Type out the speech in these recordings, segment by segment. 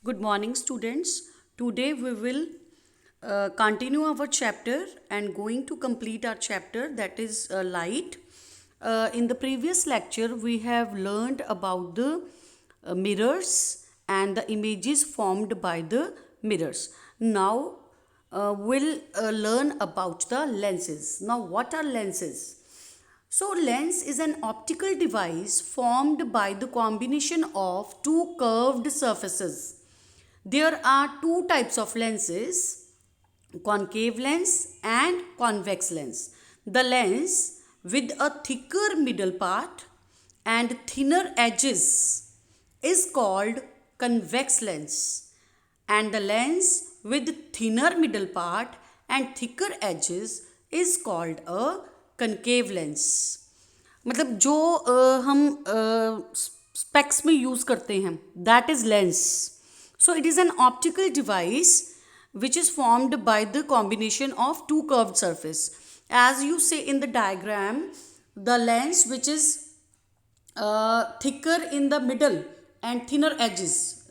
Good morning, students. Today we will continue our chapter and going to complete our chapter that is light. In the previous lecture, we have learned about the mirrors and the images formed by the mirrors. Now we'll learn about the lenses. Now, what are lenses? So, lens is an optical device formed by the combination of two curved surfaces. There are two types of lenses, concave lens and convex lens. The lens with a thicker middle part and thinner edges is called convex lens, and the lens with thinner middle part and thicker edges is called a concave lens. मतलब जो हम specs में use करते हैं that is lens. So it is an optical device which is formed by the combination of two curved surface. As you say in the diagram, the lens which is thicker in the middle and thinner edges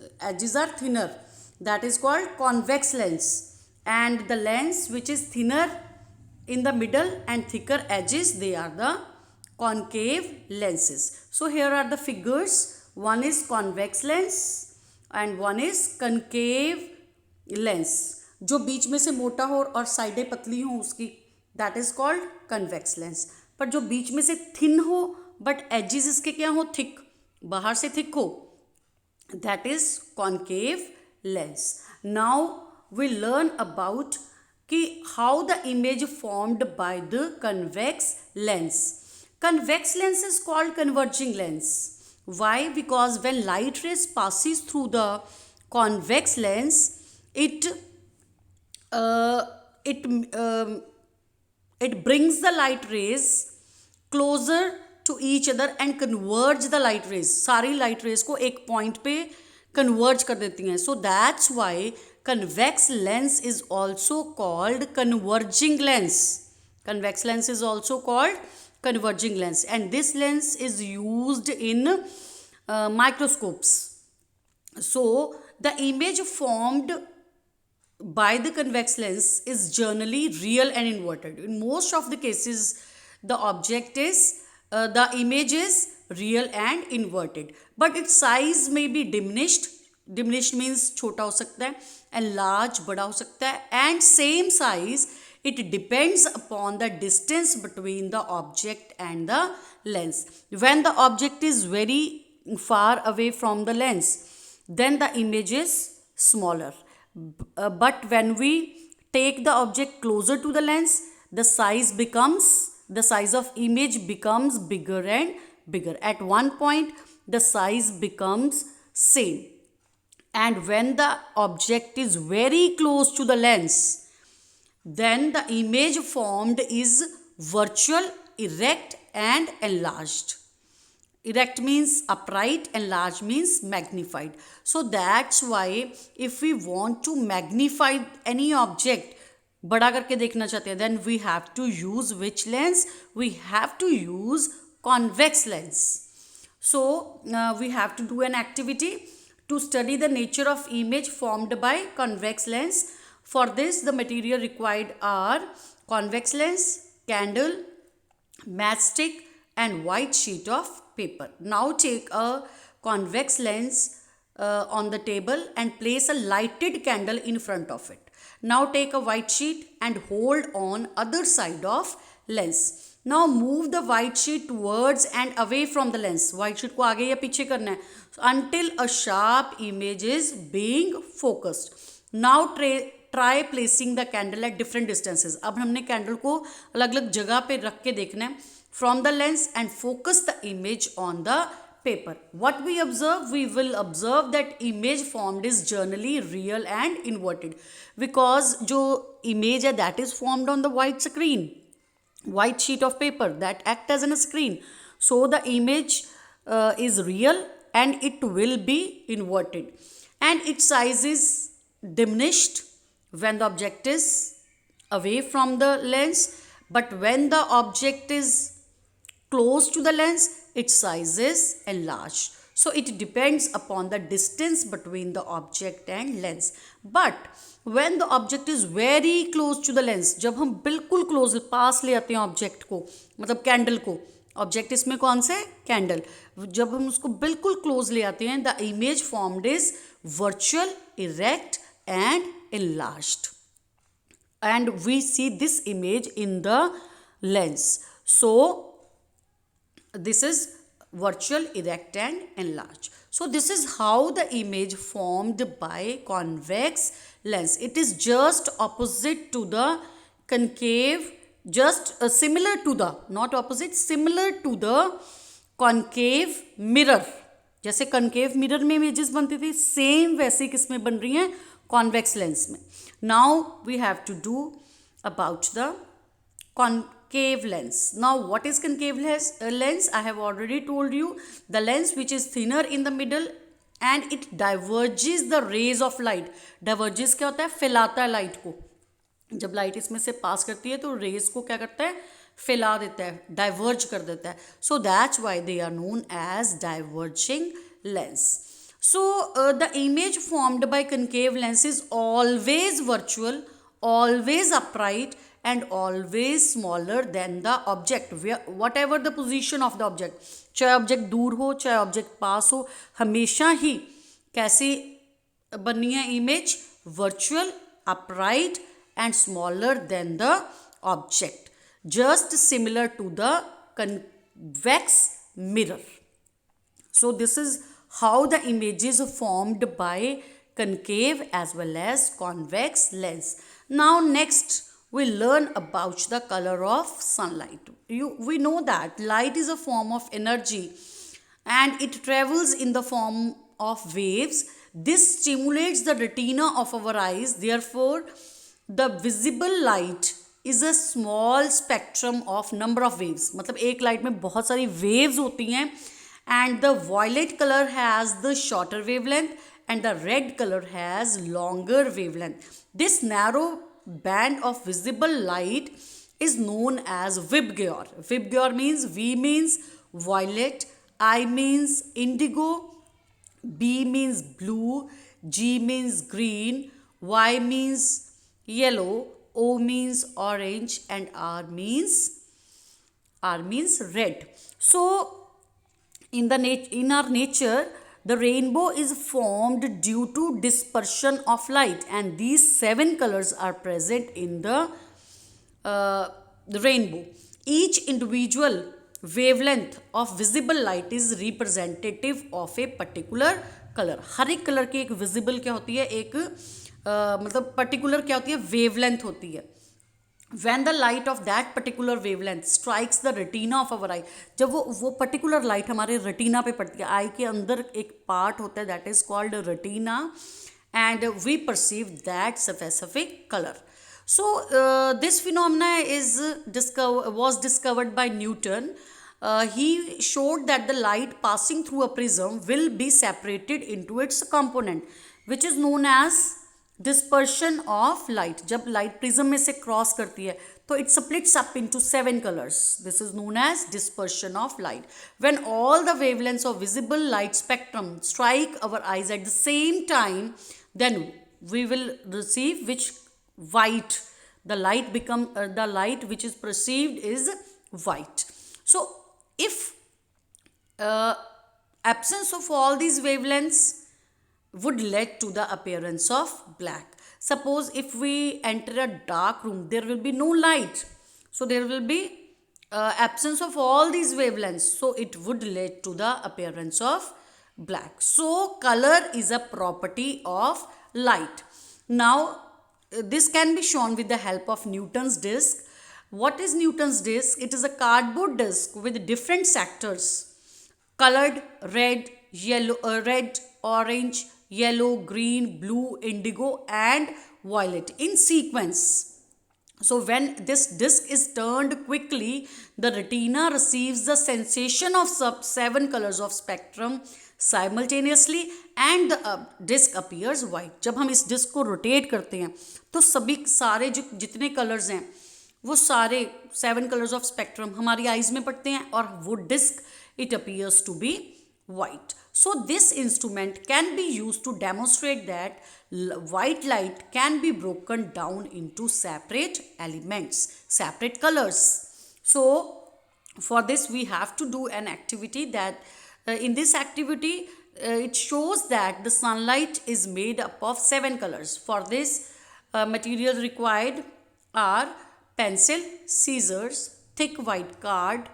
are thinner, that is called convex lens, and the lens which is thinner in the middle and thicker edges, they are the concave lenses. So here are the figures. One is convex lens and one is concave lens. जो बीच में से मोटा हो और साइडें पतली हो उसकी, that is called convex lens. पर जो बीच में से थिन हो बट एजेस इसके क्या हो, थिक, बाहर से थिक हो, that is concave lens. Now we learn about कि how the image formed by the convex lens. Convex lens is called converging lens. Why? Because when light rays passes through the convex lens, it brings the light rays closer to each other and converge the light rays. सारी light rays को एक point पे converge कर देती हैं. So that's why convex lens is also called converging lens. Convex lens is also called converging lens, and this lens is used in microscopes. So the image formed by the convex lens is generally real and inverted. In most of the cases the object is the image is real and inverted, but its size may be diminished. Diminished means छोटा हो सकता है, enlarged बड़ा हो सकता है, and same size. It depends upon the distance between the object and the lens. When the object is very far away from the lens, then the image is smaller. But when we take the object closer to the lens, the size of image becomes bigger and bigger. At one point, the size becomes same. And when the object is very close to the lens, then the image formed is virtual, erect and enlarged. Erect means upright, enlarged means magnified. So that's why if we want to magnify any object, बड़ा करके देखना चाहते हैं, then we have to use which lens? We have to use convex lens. So we have to do an activity to study the nature of image formed by convex lens. For this, the material required are convex lens, candle, matchstick and white sheet of paper. Now take a convex lens on the table and place a lighted candle in front of it. Now take a white sheet and hold on other side of lens. Now move the white sheet towards and away from the lens. White sheet को आगे या पीछे करना है until a sharp image is being focused. Now try placing the candle at different distances. अब हमने candle को अलग अलग जगह पे रख के देखना है from the lens and focus the image on the paper. What we observe? We will observe that image formed is generally real and inverted, because जो image है that is formed on the white screen, white sheet of paper that act as a screen. So the image is real and it will be inverted, and its size is diminished when the object is away from the lens, but when the object is close to the lens, its size is enlarged. So it depends upon the distance between the object and lens. But when the object is very close to the lens, जब हम बिल्कुल close पास ले आते हैं object को, मतलब candle को, object इसमें कौन सा है, कैंडल, जब हम उसको बिल्कुल क्लोज ले आते हैं, the image formed is virtual, erect and enlarged, and we see this image in the lens. So this is virtual, erect and enlarged. So this is how the image formed by convex lens. It is just opposite to the concave, just similar to the, not opposite, similar to the concave mirror. जैसे concave mirror में images बनती थी, same वैसे किस में बन रही हैं, कॉन्वेक्स लेंस में. Now we have to do about the concave lens. Now what is concave lens? I have already told you, the lens which is thinner in the middle and it diverges the rays of light. Diverges क्या होता है, फैलाता है light को. जब light इसमें से पास करती है तो रेज को क्या करता है, फैला देता है, डाइवर्ज कर देता है. So that's why they are known as diverging lens. So the image formed by concave lens is always virtual, always upright and always smaller than the object, whatever the position of the object. चाहे object दूर हो, चाहे object पास हो, हमेशा ही कैसी बननी है image, virtual, upright and smaller than the object, just similar to the convex mirror. So this is how the image is formed by concave as well as convex lens. Now next we learn about the color of sunlight. We know that light is a form of energy and it travels in the form of waves. This stimulates the retina of our eyes. Therefore, the visible light is a small spectrum of number of waves. मतलब एक light में बहुत सारी waves होती हैं. And the violet color has the shorter wavelength and the red color has longer wavelength. This narrow band of visible light is known as VIBGYOR. VIBGYOR means V means violet, I means indigo, B means blue, G means green, Y means yellow, O means orange and R means red. So in our nature, the rainbow is formed due to dispersion of light, and these 7 colors are present in the rainbow. Each individual wavelength of visible light is representative of a particular color. हर एक colour की एक visible क्या होती है, एक मतलब particular क्या होती है, वेवलेंथ होती है. When the light of that particular wavelength strikes the retina of our eye, जब वो पर्टिकुलर लाइट हमारे रेटिना पे पड़ती है, आई के अंदर एक पार्ट होता है that is called retina, and we perceive that specific colour. So this phenomena was discovered by Newton. He showed that the light passing through a prism will be separated into its component, which is known as dispersion of light. जब light prism में से cross करती है तो it splits up into 7 colors. This is known as dispersion of light. When all the wavelengths of visible light spectrum strike our eyes at the same time, then we will receive which white. The light which is perceived is white. So if absence of all these wavelengths would lead to the appearance of black. Suppose if we enter a dark room, there will be no light. So there will be absence of all these wavelengths. So it would lead to the appearance of black. So color is a property of light. Now this can be shown with the help of Newton's disc. What is Newton's disc? It is a cardboard disc with different sectors colored red, yellow, red, orange, yellow, green, blue, indigo and violet in sequence. So when this disc is turned quickly, the retina receives the sensation of 7 colors of spectrum simultaneously and the disc appears white. जब हम इस disc को rotate करते हैं तो सारे जितने colours हैं वो सारे 7 कलर्स ऑफ स्पेक्ट्रम हमारी आइज में पड़ते हैं और वो disc it appears to be white. So this instrument can be used to demonstrate that white light can be broken down into separate elements, separate colors. So for this we have to do an activity that in this activity it shows that the sunlight is made up of 7 colors. For this materials required are pencil, scissors, thick white card,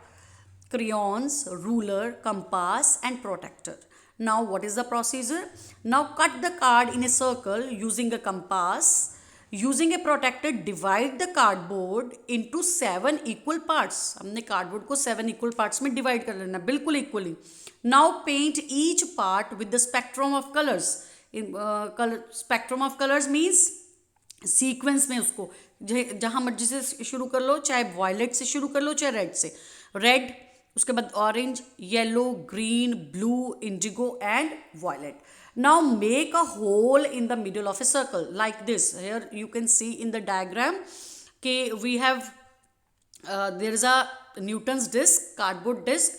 crayons, ruler, compass and protractor. Now what is the procedure? Now cut the card in a circle using a compass. Using a protractor, divide the cardboard into 7 equal parts. हमने cardboard को 7 equal parts में divide कर लेना बिल्कुल equally. Now paint each part with the spectrum of colors. Spectrum of colors means sequence में उसको जहाँ मर्जी से शुरू कर लो, चाहे वायलेट से शुरू कर लो चाहे रेड से. रेड, उसके बाद orange, yellow, green, blue, indigo and violet. Now make a hole in the middle of a circle like this. Here you can see in the diagram okay, we have there is a Newton's disc, cardboard disc,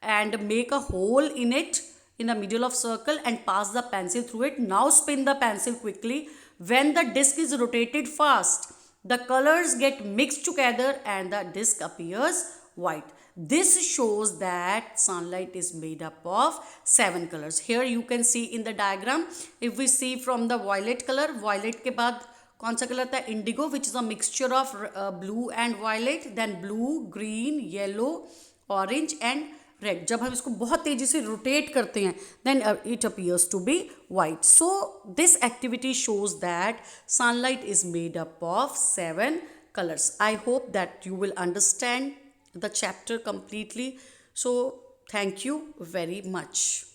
and make a hole in it in the middle of circle and pass the pencil through it. Now spin the pencil quickly. When the disc is rotated fast, the colors get mixed together and the disc appears white. This shows that sunlight is made up of 7 colors. Here you can see in the diagram, if we see from the violet color, violet के बाद कौन सा colour था? Indigo, which is a mixture of blue and violet, then blue, green, yellow, orange and red. जब हम इसको बहुत तेजी से rotate करते हैं, then it appears to be white. So this activity shows that sunlight is made up of 7 colors. I hope that you will understand the chapter completely. So thank you very much.